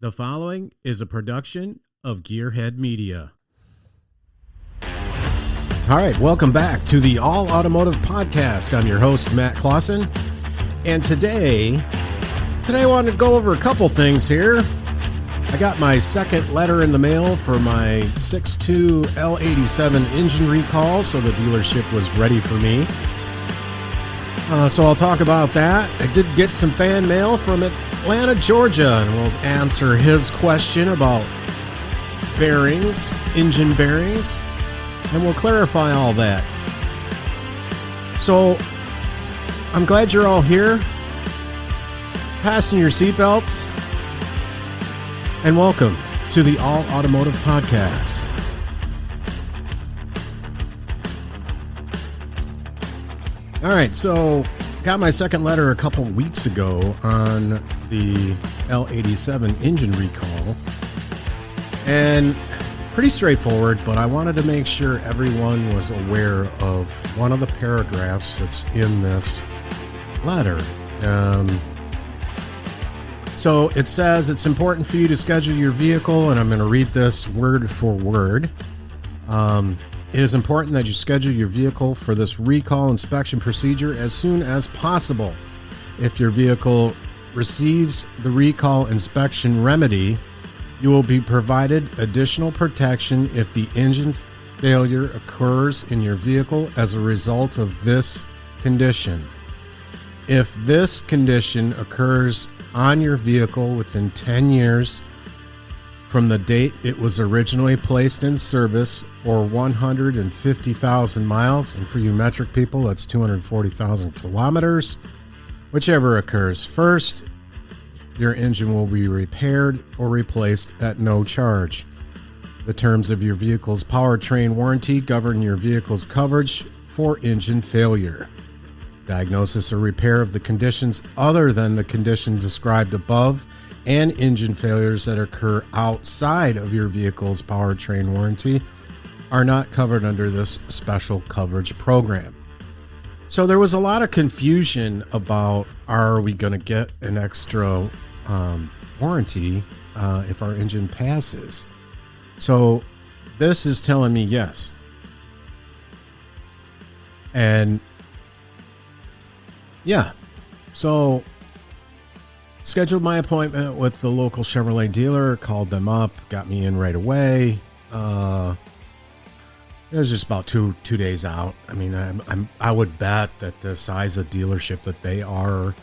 The following is a production of Gearhead Media. All right, welcome back to the All Automotive Podcast. I'm your host, Matt Clausen. And today I wanted to go over a couple things here. I got my second letter in the mail for my 6.2 L87 engine recall, so the dealership was ready for me. So I'll talk about that. I did get some fan mail from Atlanta, Georgia, and we'll answer his question about bearings, engine bearings, and we'll clarify all that. So I'm glad you're all here. Fasten your seatbelts, and welcome to the All Automotive Podcast. All right, so got my second letter a couple weeks ago on the L87 engine recall, and pretty straightforward, but I wanted to make sure everyone was aware of one of the paragraphs that's in this letter. So it says it's important for you to schedule your vehicle, and I'm going to read this word for word. It is important that you schedule your vehicle for this recall inspection procedure as soon as possible. If your vehicle receives the recall inspection remedy, you will be provided additional protection if the engine failure occurs in your vehicle as a result of this condition. If this condition occurs on your vehicle within 10 years from the date it was originally placed in service, or 150,000 miles, and for you metric people, that's 240,000 kilometers, whichever occurs first, your engine will be repaired or replaced at no charge. The terms of your vehicle's powertrain warranty govern your vehicle's coverage for engine failure. Diagnosis or repair of the conditions other than the condition described above and engine failures that occur outside of your vehicle's powertrain warranty are not covered under this special coverage program. So there was a lot of confusion about, are we going to get an extra warranty if our engine passes? So this is telling me yes. And yeah, so scheduled my appointment with the local Chevrolet dealer, called them up, got me in right away. It was just about two days out. I mean, I would bet that the size of dealership that they are,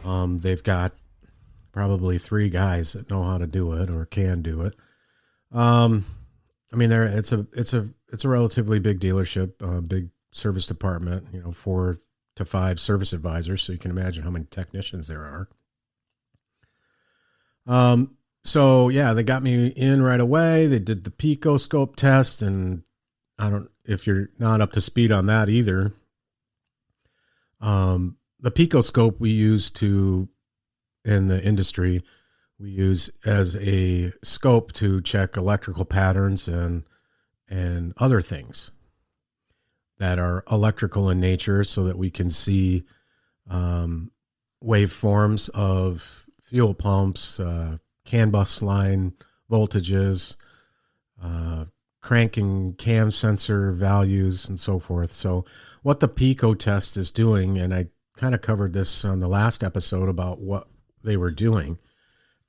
they've got probably 3 guys that know how to do it or can do it. I mean, it's a relatively big dealership, big service department. 4 to 5 service advisors, so you can imagine how many technicians there are. So yeah, they got me in right away. They did the picoscope test, and if you're not up to speed on that either, the picoscope we use in the industry, we use as a scope to check electrical patterns and other things that are electrical in nature, so that we can see waveforms of fuel pumps, CAN bus line voltages, crank and cam sensor values, and so forth. So what the Pico test is doing, and I kind of covered this on the last episode about what they were doing.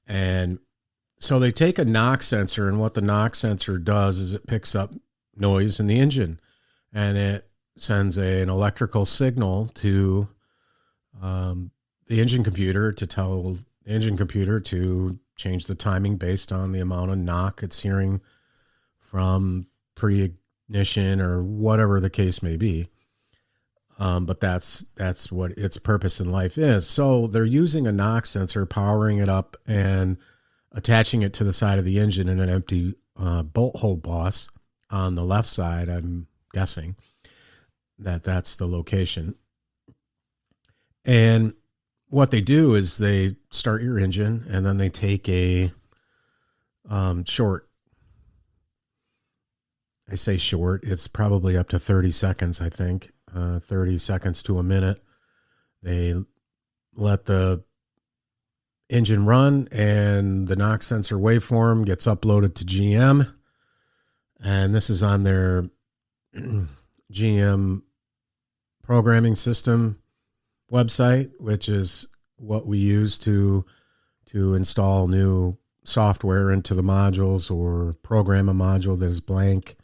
And so they take a knock sensor, and what the knock sensor does is it picks up noise in the engine, and it sends an electrical signal to the engine computer to tell the engine computer to change the timing based on the amount of knock it's hearing from pre-ignition or whatever the case may be. But that's what its purpose in life is. So they're using a knock sensor, powering it up and attaching it to the side of the engine in an empty bolt hole boss on the left side. I'm guessing that's the location. And what they do is they start your engine, and then they take a short. I say short, it's probably up to 30 seconds, I think, 30 seconds to a minute. They let the engine run, and the knock sensor waveform gets uploaded to GM. And this is on their GM programming system website, which is what we use to install new software into the modules, or program a module that is blank,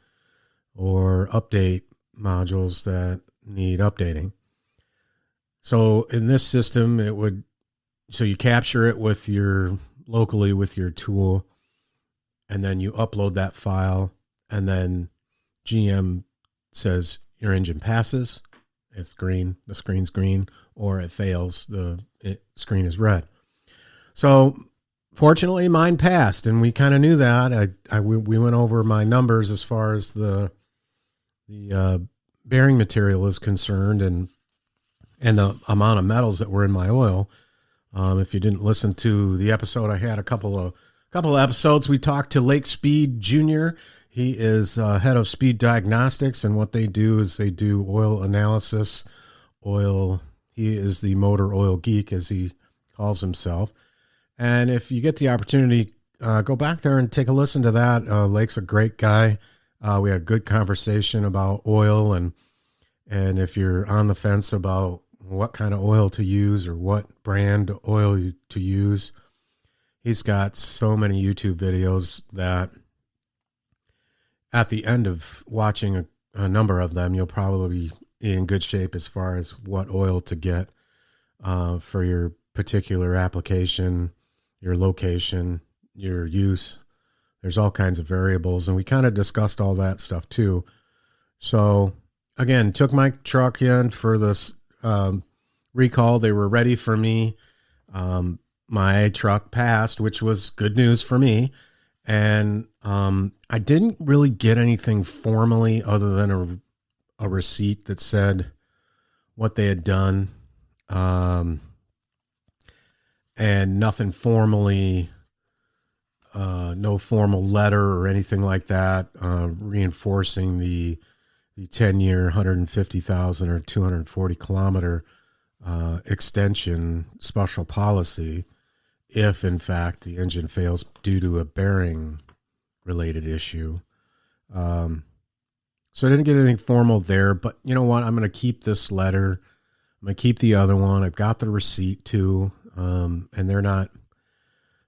or update modules that need updating. So in this system, so you capture it locally with your tool, and then you upload that file, and then GM says your engine passes. It's green, the screen's green, or it fails, the screen is red. So fortunately mine passed, and we kind of knew that. We went over my numbers as far as the bearing material is concerned, and the amount of metals that were in my oil. If you didn't listen to the episode, I had a couple of episodes. We talked to Lake Speed Jr. He is head of Speed Diagnostics, and what they do is they do oil analysis. He is the motor oil geek, as he calls himself. And if you get the opportunity, go back there and take a listen to that. Lake's a great guy. We had a good conversation about oil, and if you're on the fence about what kind of oil to use or what brand oil to use, he's got so many YouTube videos that at the end of watching a number of them, you'll probably be in good shape as far as what oil to get for your particular application, your location, your use. There's all kinds of variables, and we kind of discussed all that stuff too. So again, took my truck in for this recall. They were ready for me. My truck passed, which was good news for me. And I didn't really get anything formally other than a receipt that said what they had done. And nothing formally, no formal letter or anything like that, reinforcing the 10-year, 150,000 or 240 kilometer extension special policy if, in fact, the engine fails due to a bearing related issue. So I didn't get anything formal there, but you know what? I'm going to keep this letter. I'm going to keep the other one. I've got the receipt too. And they're not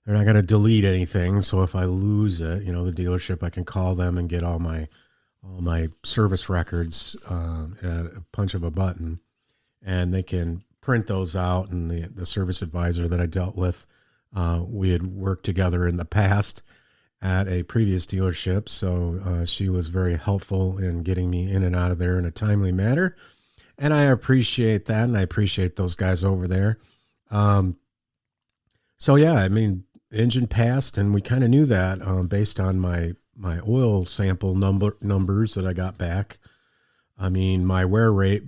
going to delete anything. So if I lose it, the dealership, I can call them and get all my service records at a punch of a button, and they can print those out. And the service advisor that I dealt with, we had worked together in the past at a previous dealership. So she was very helpful in getting me in and out of there in a timely manner. And I appreciate that. And I appreciate those guys over there. So yeah, I mean, engine passed, and we kind of knew that based on my oil sample numbers that I got back. I mean, my wear rate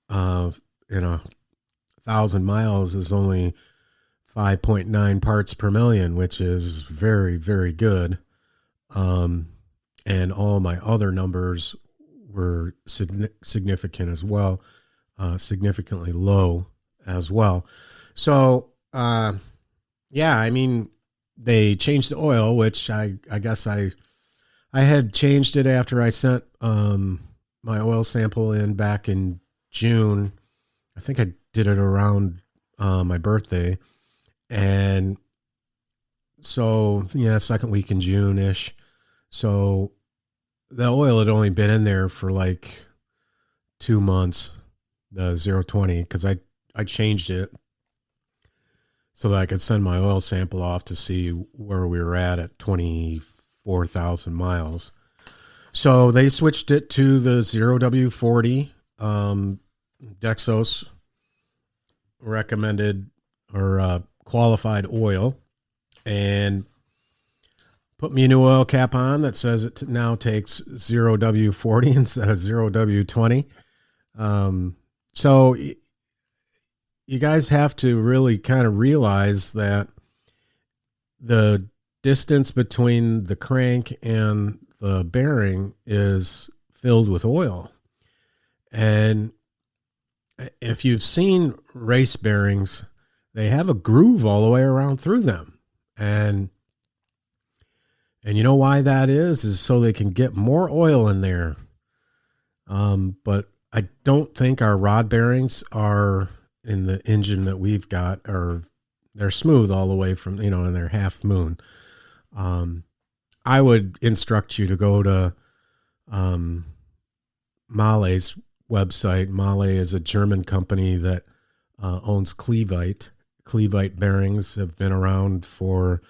in 1,000 miles is only 5.9 parts per million, which is very, very good. And all my other numbers were significant as well, significantly low as well. So, yeah, I mean, they changed the oil, which I guess I had changed it after I sent my oil sample in back in June. I think I did it around my birthday. And so, yeah, second week in June-ish. So the oil had only been in there for like 2 months, the 020, because I changed it so that I could send my oil sample off to see where we were at 24,000 miles. So they switched it to the 0W40 Dexos recommended or qualified oil, and put me a new oil cap on that says it now takes 0W40 instead of 0W20. So you guys have to really kind of realize that the distance between the crank and the bearing is filled with oil. And if you've seen race bearings, they have a groove all the way around through them. And you know why that is so they can get more oil in there. But I don't think our rod bearings are in the engine that we've got, or they're smooth all the way from, and they're half moon. I would instruct you to go to Maele's website. Maele is a German company that owns Clevite. Clevite bearings have been around for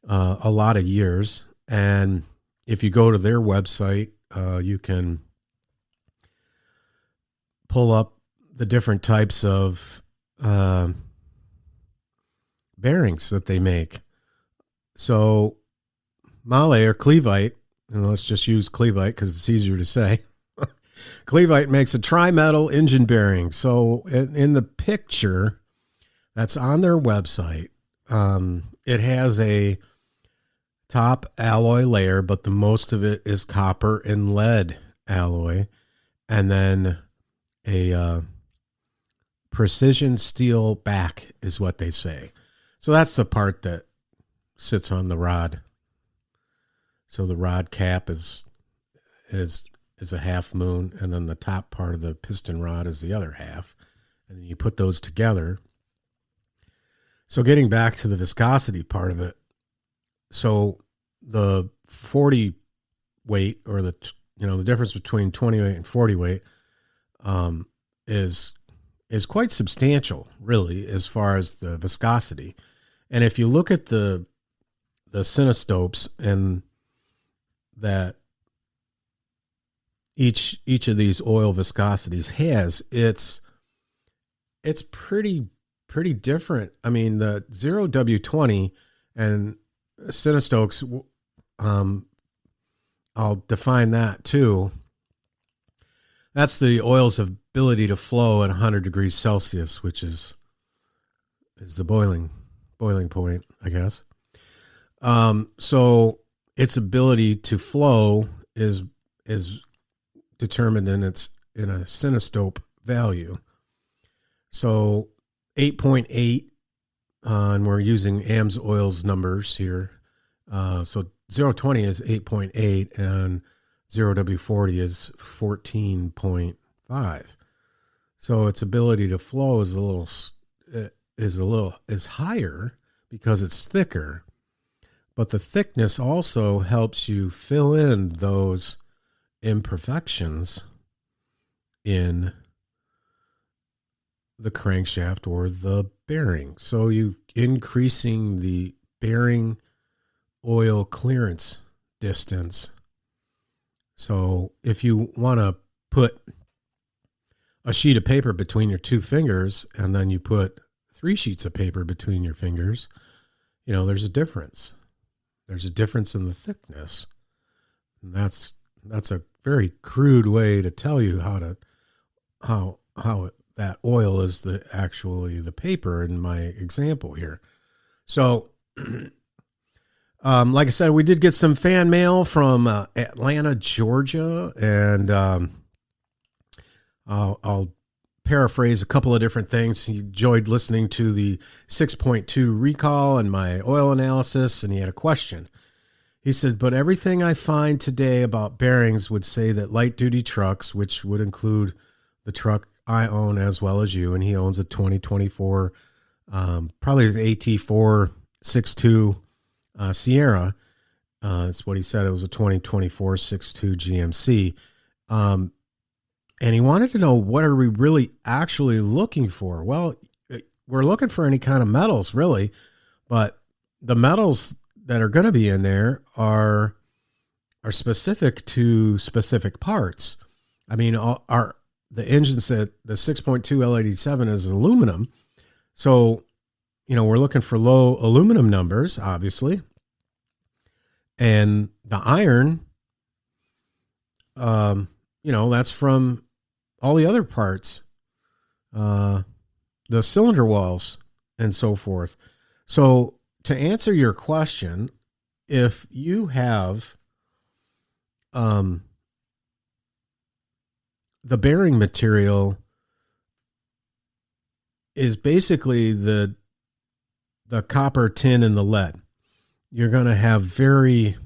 a lot of years. And if you go to their website, you can pull up the different types of bearings that they make. So Maele or Clevite, and let's just use Clevite because it's easier to say. Clevite makes a tri-metal engine bearing. So in the picture that's on their website, it has a top alloy layer, but the most of it is copper and lead alloy, and then a precision steel back is what they say. So that's the part that sits on the rod. So the rod cap is a half moon, and then the top part of the piston rod is the other half, and then you put those together. So getting back to the viscosity part of it, so the 40 weight, or the difference between 20 weight and 40 weight, is quite substantial, really, as far as the viscosity. And if you look at the cinestopes, and that each of these oil viscosities has, it's pretty different. I mean, the 0W20 and Cinestokes, I'll define that too. That's the oil's ability to flow at 100 degrees Celsius, which is the boiling point, I guess. So its ability to flow is determined in a Cinestope value. So 8.8, and we're using AMSOIL's numbers here. So 020 is 8.8 and 0W40 is 14.5. So its ability to flow is higher because it's thicker, but the thickness also helps you fill in those imperfections in the crankshaft or the bearing. So you increasing the bearing oil clearance distance. So if you want to put a sheet of paper between your two fingers, and then you put 3 sheets of paper between your fingers, there's a difference. There's a difference in the thickness. And that's a very crude way to tell you how that oil is actually the paper in my example here. So, like I said, we did get some fan mail from Atlanta, Georgia, and I'll paraphrase a couple of different things. He enjoyed listening to the 6.2 recall and my oil analysis, and he had a question. He said, but everything I find today about bearings would say that light-duty trucks, which would include the truck I own as well as you, and he owns a 2024, probably the AT462 Sierra. That's what he said. It was a 2024 6.2 GMC. And he wanted to know, what are we really actually looking for? Well, we're looking for any kind of metals, really, but the metals that are going to be in there are specific to specific parts. I mean, the engines that the 6.2 L87 is aluminum. So, we're looking for low aluminum numbers, obviously. And the iron, that's from all the other parts, the cylinder walls and so forth. So to answer your question, if you have the bearing material is basically the the copper, tin, and the lead. You're going to have very,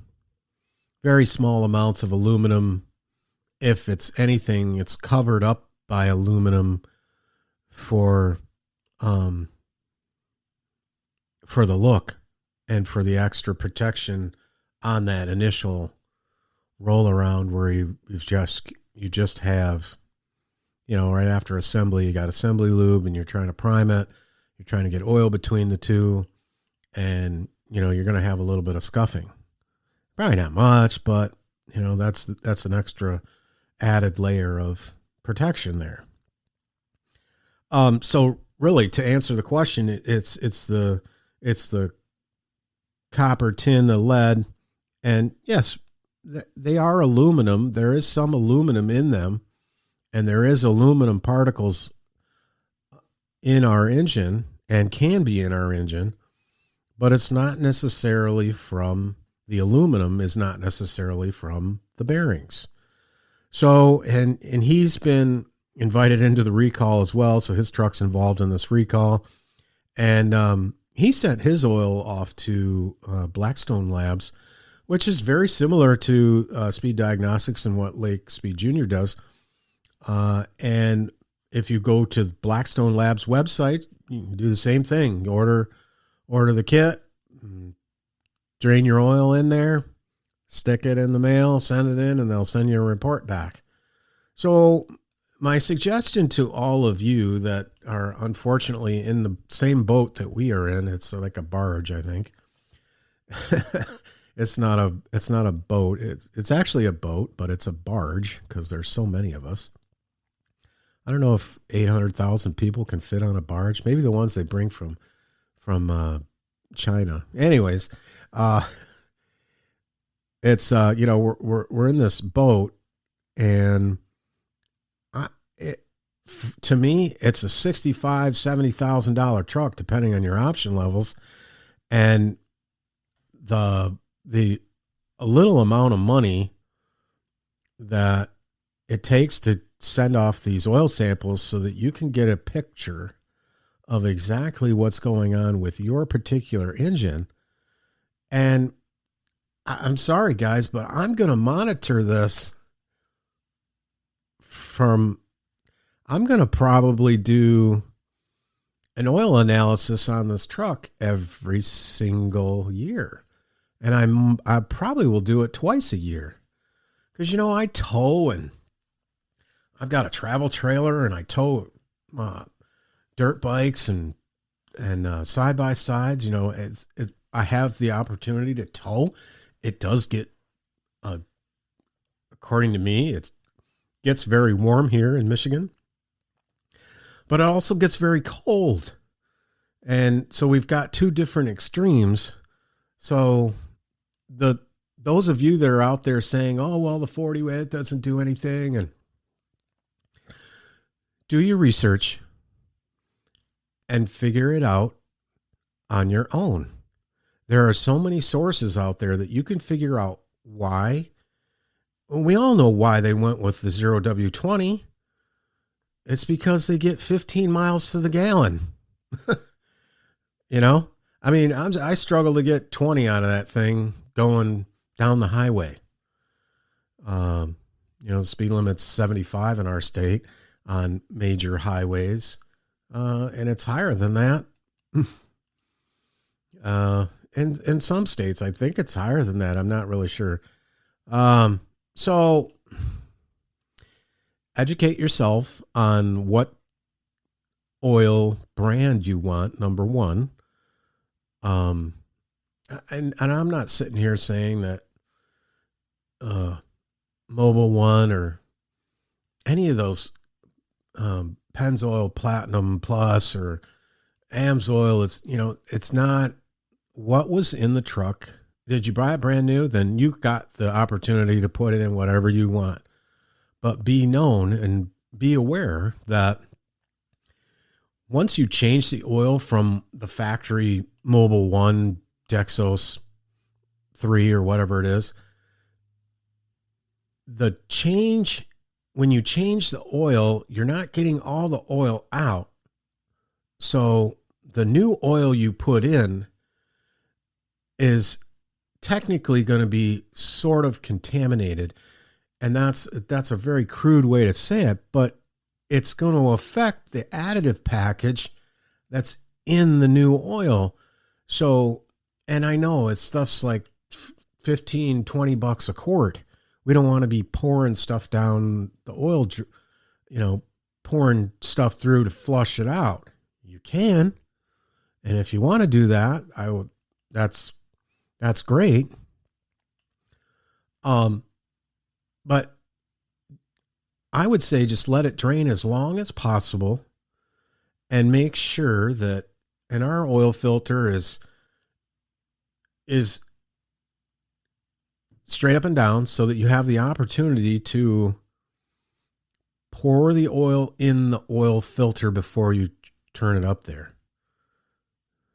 very small amounts of aluminum. If it's anything, it's covered up by aluminum for the look and for the extra protection on that initial roll around where you just have, right after assembly, you got assembly lube and you're trying to prime it. You're trying to get oil between the two, and, you're going to have a little bit of scuffing. Probably not much, but, that's an extra added layer of protection there. So really, to answer the question, it's the copper, tin, the lead, and yes, they are aluminum. There is some aluminum in them, and there is aluminum particles in our engine and can be in our engine, but it's not necessarily from the aluminum is not necessarily from the bearings. So, and he's been invited into the recall as well. So his truck's involved in this recall, and he sent his oil off to Blackstone Labs, which is very similar to Speed Diagnostics and what Lake Speed Jr. does. And if you go to Blackstone Labs website, you can do the same thing. You order the kit, drain your oil in there, stick it in the mail, send it in, and they'll send you a report back. So my suggestion to all of you that are unfortunately in the same boat that we are in, it's like a barge, I think. It's not a boat. It's actually a boat, but it's a barge because there's so many of us. I don't know if 800,000 people can fit on a barge. Maybe the ones they bring from China. Anyways, it's we're in this boat, and to me, it's a $65,000-$70,000 truck, depending on your option levels, and a little amount of money that it takes to send off these oil samples so that you can get a picture of exactly what's going on with your particular engine. And I'm sorry, guys, but I'm going to monitor this I'm going to probably do an oil analysis on this truck every single year. And I probably will do it twice a year. Because, I tow, and I've got a travel trailer, and I tow dirt bikes and side-by-sides. I have the opportunity to tow. It does get, according to me, it gets very warm here in Michigan. But it also gets very cold. And so we've got two different extremes. So those of you that are out there saying, oh, well, the 40 weight doesn't do anything, and do your research and figure it out on your own. There are so many sources out there that you can figure out why. We all know why they went with the 0W20. It's because they get 15 miles to the gallon. I struggle to get 20 out of that thing going down the highway. The speed limit's 75 in our state on major highways. And it's higher than that. In some states, I think it's higher than that. I'm not really sure. So educate yourself on what oil brand you want, number one. And I'm not sitting here saying that Mobil One or any of those Pennzoil Platinum Plus or AMSOIL, it's not what was in the truck. Did you buy it brand new? Then you got the opportunity to put it in whatever you want. But be known and be aware that once you change the oil from the factory Mobil One, Dexos 3 or whatever it is, when you change the oil, you're not getting all the oil out. So the new oil you put in is technically going to be sort of contaminated. And that's a very crude way to say it, but it's going to affect the additive package that's in the new oil. So, and I know it's stuff's like 15, 20 bucks a quart. We don't want to be pouring stuff down the oil, pouring stuff through to flush it out. You can. And if you want to do that, that's great. But I would say just let it drain as long as possible and make sure that, and our oil filter is straight up and down so that you have the opportunity to pour the oil in the oil filter before you turn it up there.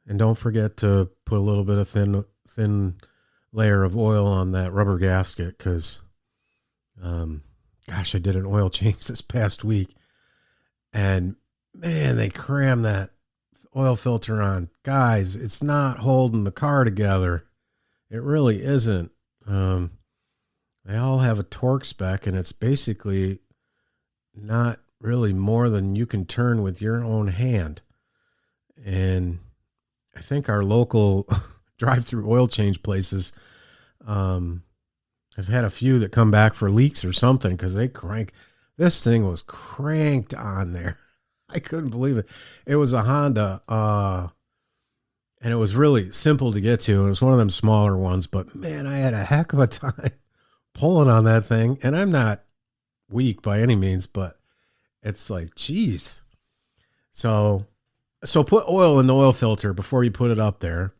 And don't forget to put a little bit of thin layer of oil on that rubber gasket because, I did an oil change this past week. And, man, they crammed that oil filter on. Guys, it's not holding the car together. It really isn't. They all have a torque spec, and it's basically not really more than you can turn with your own hand. And I think our local drive-through oil change places, I've had a few that come back for leaks or something because this thing was cranked on there. I couldn't believe it. It was a Honda, and it was really simple to get to. It was one of them smaller ones, but man, I had a heck of a time pulling on that thing. And I'm not weak by any means, but it's like, geez. So put oil in the oil filter before you put it up there.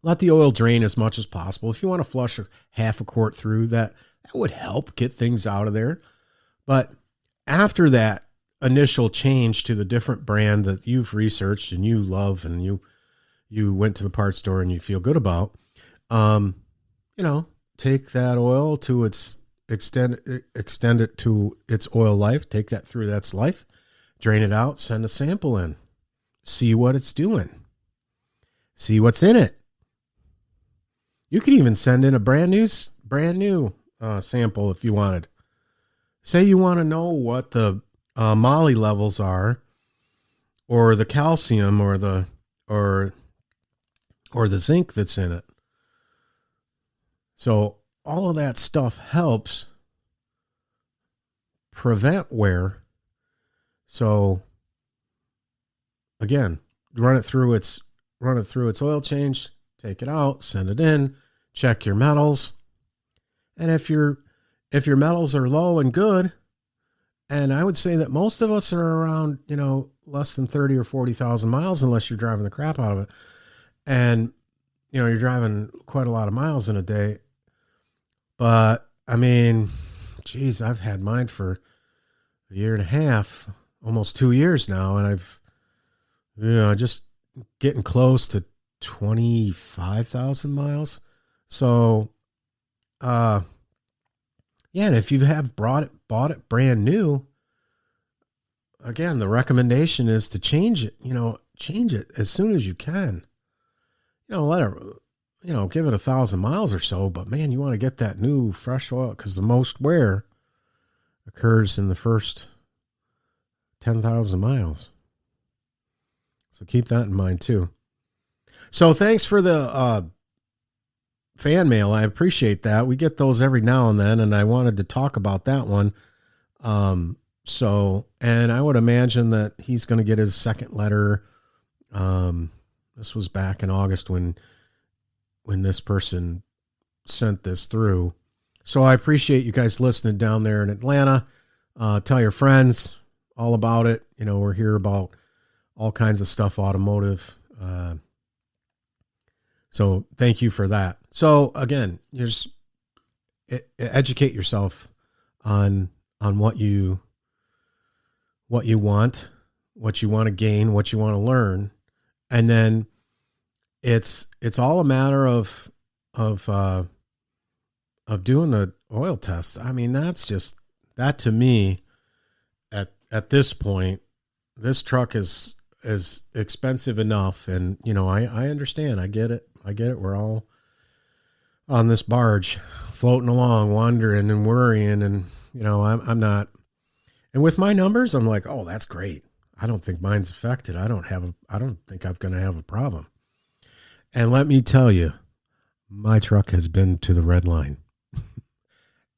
Let the oil drain as much as possible. If you want to flush half a quart through, that would help get things out of there. But after that initial change to the different brand that you've researched and you love and you went to the parts store and you feel good about, take that oil to its extend it to its oil life, take that through that's life, drain it out, send a sample in, see what it's doing, see what's in it. You could even send in a brand new sample if you wanted. Say you want to know what the moly levels are, or the calcium, or the zinc that's in it. So all of that stuff helps prevent wear. So again, run it through its oil change, take it out, send it in, check your metals. And if your metals are low and good, and I would say that most of us are around, less than 30 or 40,000 miles, unless you're driving the crap out of it. And, you're driving quite a lot of miles in a day. But I mean, geez, I've had mine for a year and a half, almost 2 years now. And I've, just getting close to 25,000 miles. So, and if you have bought it brand new, again, the recommendation is to change it as soon as you can. Let it, give it 1,000 miles or so, but man, you want to get that new fresh oil because the most wear occurs in the first 10,000 miles. So keep that in mind too. So thanks for the fan mail. I appreciate that. We get those every now and then, and I wanted to talk about that one. And I would imagine that he's going to get his second letter. This was back in August when this person sent this through. So I appreciate you guys listening down there in Atlanta. Tell your friends all about it. We're here about all kinds of stuff, automotive. So thank you for that. So again, just educate yourself on what you want, what you want to gain, what you want to learn. And then it's all a matter of doing the oil test. I mean, that to me at this point, this truck is is expensive enough. And, I understand. I get it. We're all on this barge floating along, wondering and worrying. And, I'm not. And with my numbers, I'm like, oh, that's great. I don't think mine's affected. I don't think I'm going to have a problem. And let me tell you, my truck has been to the red line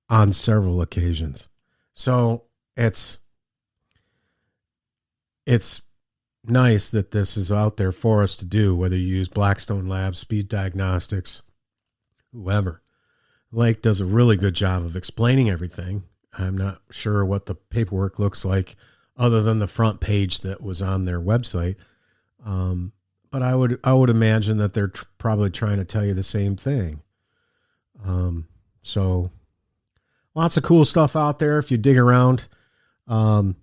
on several occasions. So it's nice that this is out there for us to do, whether you use Blackstone Labs, Speed Diagnostics, whoever. Lake does a really good job of explaining everything. I'm not sure what the paperwork looks like other than the front page that was on their website. But I would imagine that they're probably trying to tell you the same thing. So lots of cool stuff out there if you dig around. And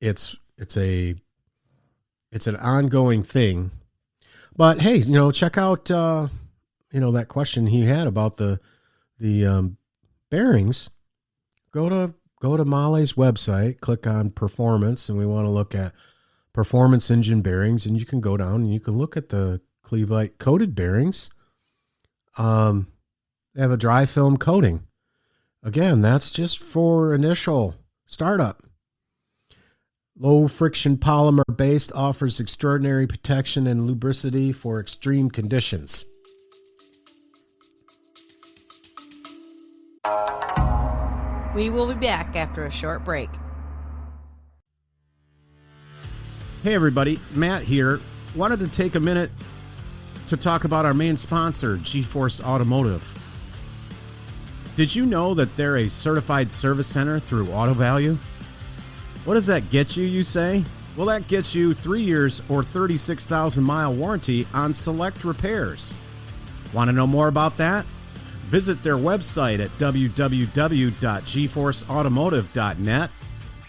it's an ongoing thing. But hey, check out that question he had about the bearings. Go to Maale's website, click on performance, and we want to look at performance engine bearings, and you can go down and you can look at the Cleveite coated bearings. They have a dry film coating. Again, that's just for initial startup. Low friction polymer based, offers extraordinary protection and lubricity for extreme conditions. We will be back after a short break. Hey everybody, Matt here. Wanted to take a minute to talk about our main sponsor, G-Force Automotive. Did you know that they're a certified service center through Auto Value? What does that get you say? Well, that gets you 3 years or 36,000 mile warranty on select repairs. Want to know more about that? Visit their website at www.gforceautomotive.net.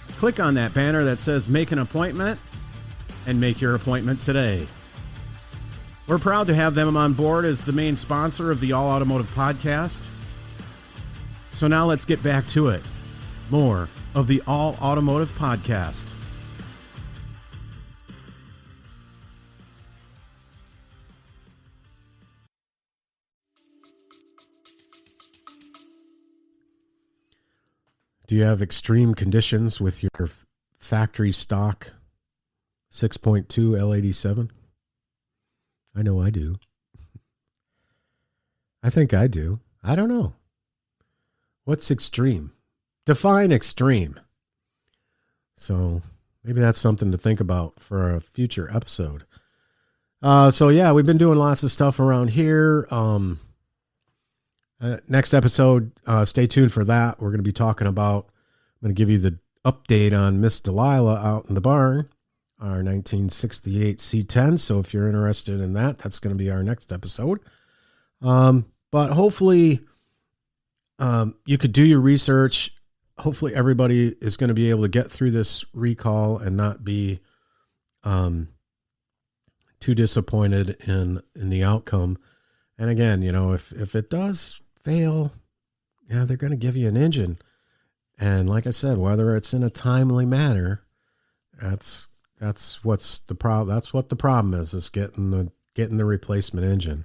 Click on that banner that says make an appointment and make your appointment today. We're proud to have them on board as the main sponsor of the All Automotive podcast. So now let's get back to it. More of the All Automotive podcast. Do you have extreme conditions with your factory stock 6.2 L87? I know I do. I think I do. I don't know. What's extreme? Define extreme. So maybe that's something to think about for a future episode. So yeah, we've been doing lots of stuff around here. Next episode, stay tuned for that. We're going to be talking about, I'm going to give you the update on Miss Delilah out in the barn, our 1968 C10. So if you're interested in that, that's going to be our next episode. But hopefully you could do your research. Hopefully everybody is going to be able to get through this recall and not be too disappointed in the outcome. And again, if it does fail, yeah, they're going to give you an engine. And like I said, whether it's in a timely manner, that's what's the problem. That's what the problem is getting the replacement engine.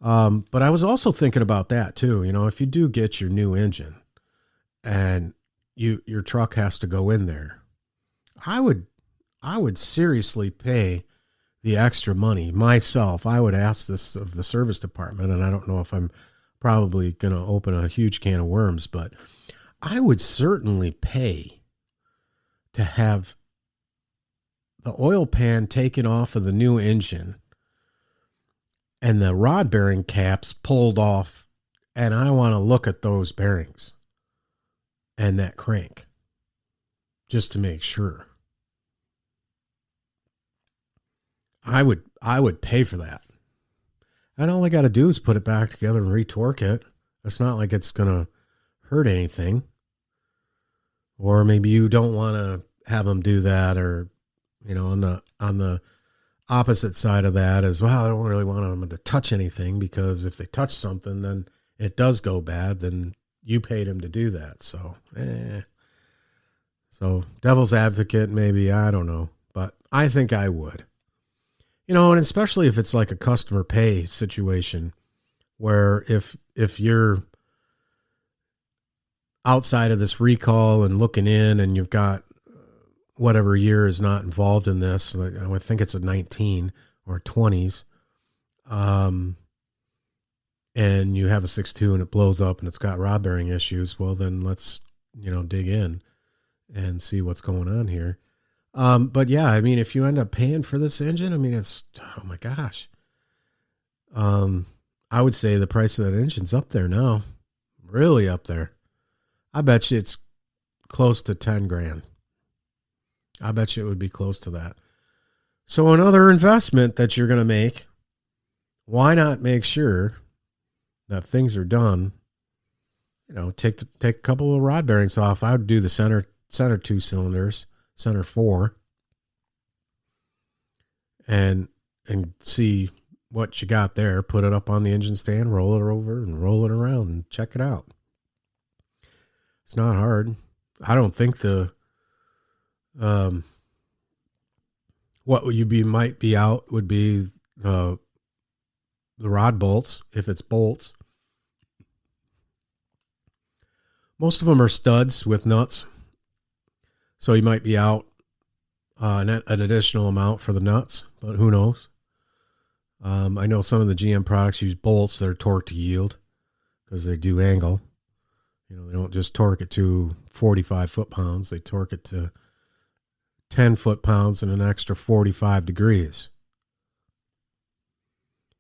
But I was also thinking about that too. If you do get your new engine and your truck has to go in there, I would seriously pay the extra money myself. I would ask this of the service department, and I don't know if I'm probably going to open a huge can of worms, but I would certainly pay to have the oil pan taken off of the new engine and the rod bearing caps pulled off, and I want to look at those bearings and that crank just to make sure. I would pay for that. And all I got to do is put it back together and retorque it. It's not like it's going to hurt anything. Or maybe you don't want to have them do that, or, on the opposite side of that as well, I don't really want them to touch anything, because if they touch something, then it does go bad. Then you paid them to do that. So devil's advocate, maybe, I don't know. I think I would. And especially if it's like a customer pay situation where if you're outside of this recall and looking in and you've got whatever year is not involved in this, like I would think it's a 19 or 20s, and you have a 6.2 and it blows up and it's got rod bearing issues, well, then let's, dig in and see what's going on here. But yeah, I mean, if you end up paying for this engine, I mean, it's, oh my gosh. I would say the price of that engine's up there now, really up there. I bet you it's close to 10 grand. I bet you it would be close to that. So another investment that you're going to make, why not make sure that things are done? Take a couple of rod bearings off. I would do the center 2 cylinders, center 4, and see what you got there. Put it up on the engine stand, roll it over, and roll it around, and check it out. It's not hard. I don't think what might be out would be the rod bolts, if it's bolts. Most of them are studs with nuts, so you might be out an additional amount for the nuts, but who knows? I know some of the GM products use bolts that are torque to yield because they do angle. They don't just torque it to 45 foot-pounds. They torque it to 10 foot-pounds and an extra 45 degrees.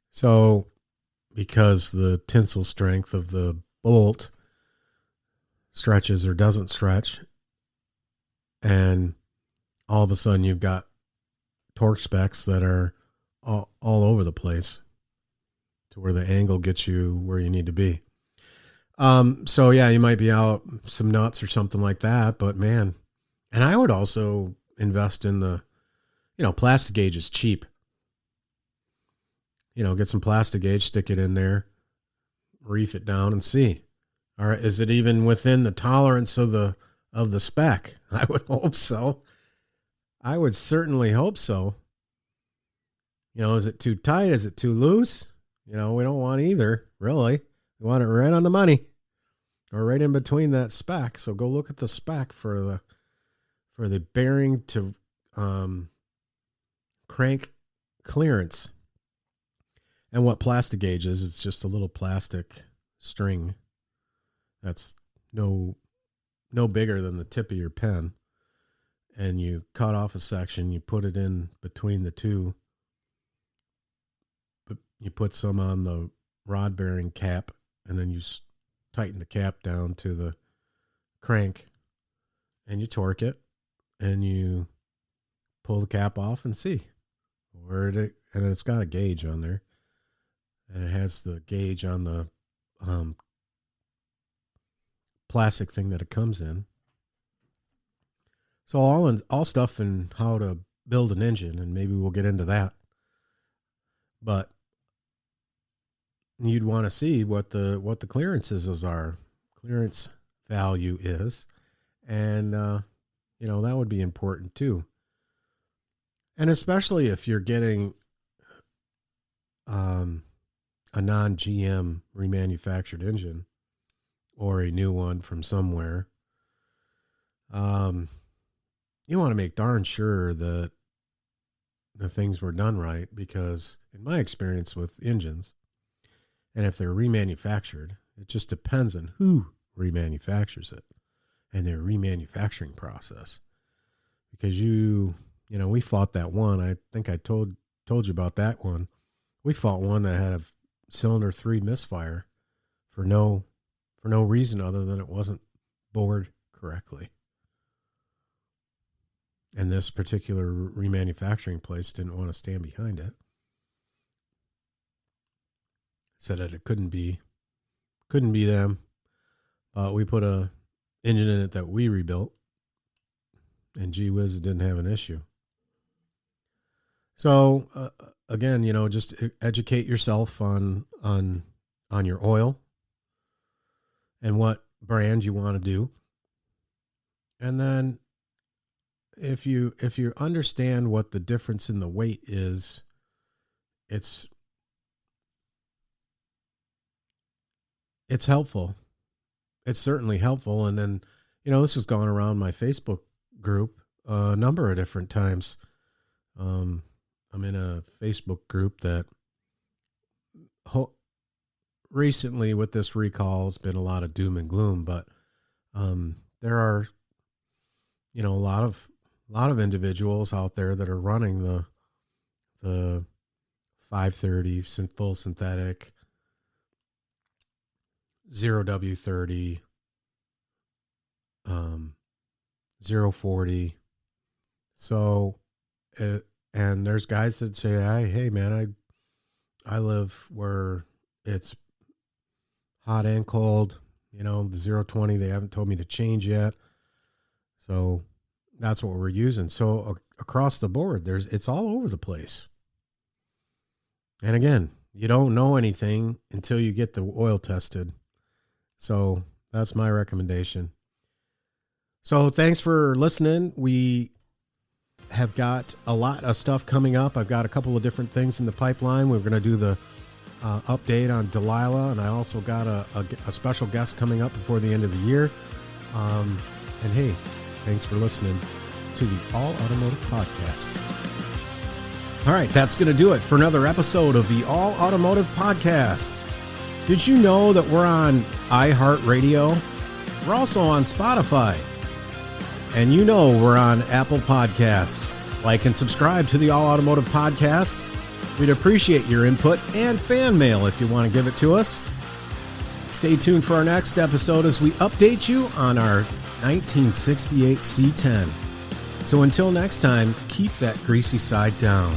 So because the tensile strength of the bolt stretches or doesn't stretch, and all of a sudden you've got torque specs that are all over the place to where the angle gets you where you need to be. So yeah, you might be out some nuts or something like that, but man, and I would also invest in the, plastic gauge is cheap. Get some plastic gauge, stick it in there, reef it down and see. All right. Is it even within the tolerance of the spec? I would hope so. I would certainly hope so. Is it too tight? Is it too loose? We don't want either, really. We want it right on the money or right in between that spec. So go look at the spec for the bearing to crank clearance. And what plastic gauge is, it's just a little plastic string that's no bigger than the tip of your pen. And you cut off a section, you put it in between the two. You put some on the rod bearing cap, and then you tighten the cap down to the crank, and you torque it, and you pull the cap off and see and it's got a gauge on there, and it has the gauge on the plastic thing that it comes in. So all stuff in how to build an engine, and maybe we'll get into that. But you'd want to see what the clearance value is, and that would be important too. And especially if you're getting a non-GM remanufactured engine or a new one from somewhere, you want to make darn sure that the things were done right, because in my experience with engines, and if they're remanufactured, it just depends on who remanufactures it and their remanufacturing process. Because we fought that one. I think I told you about that one. We fought one that had a cylinder 3 misfire for no reason other than it wasn't bored correctly. And this particular remanufacturing place didn't want to stand behind it. Said that it couldn't be them. We put a engine in it that we rebuilt, and gee whiz, it didn't have an issue. So again, just educate yourself on your oil and what brand you want to do, and then if you understand what the difference in the weight is, it's helpful. It's certainly helpful. And then, this has gone around my Facebook group a number of different times. I'm in a Facebook group that recently with this recall has been a lot of doom and gloom, but there are, a lot of individuals out there that are running the 530 full synthetic, 0W30, 040. So, and there's guys that say, hey man, I live where it's hot and cold, the 020, they haven't told me to change yet. So that's what we're using. So across the board, it's all over the place. And again, you don't know anything until you get the oil tested. So that's my recommendation. So thanks for listening. We have got a lot of stuff coming up. I've got a couple of different things in the pipeline. We're going to do the update on Delilah, and I also got a special guest coming up before the end of the year. And hey, thanks for listening to the All Automotive Podcast. All right, that's going to do it for another episode of the All Automotive Podcast. Did you know that we're on iHeartRadio? We're also on Spotify. And we're on Apple Podcasts. Like and subscribe to the All Automotive Podcast. We'd appreciate your input and fan mail if you want to give it to us. Stay tuned for our next episode as we update you on our 1968 C10. So until next time, keep that greasy side down.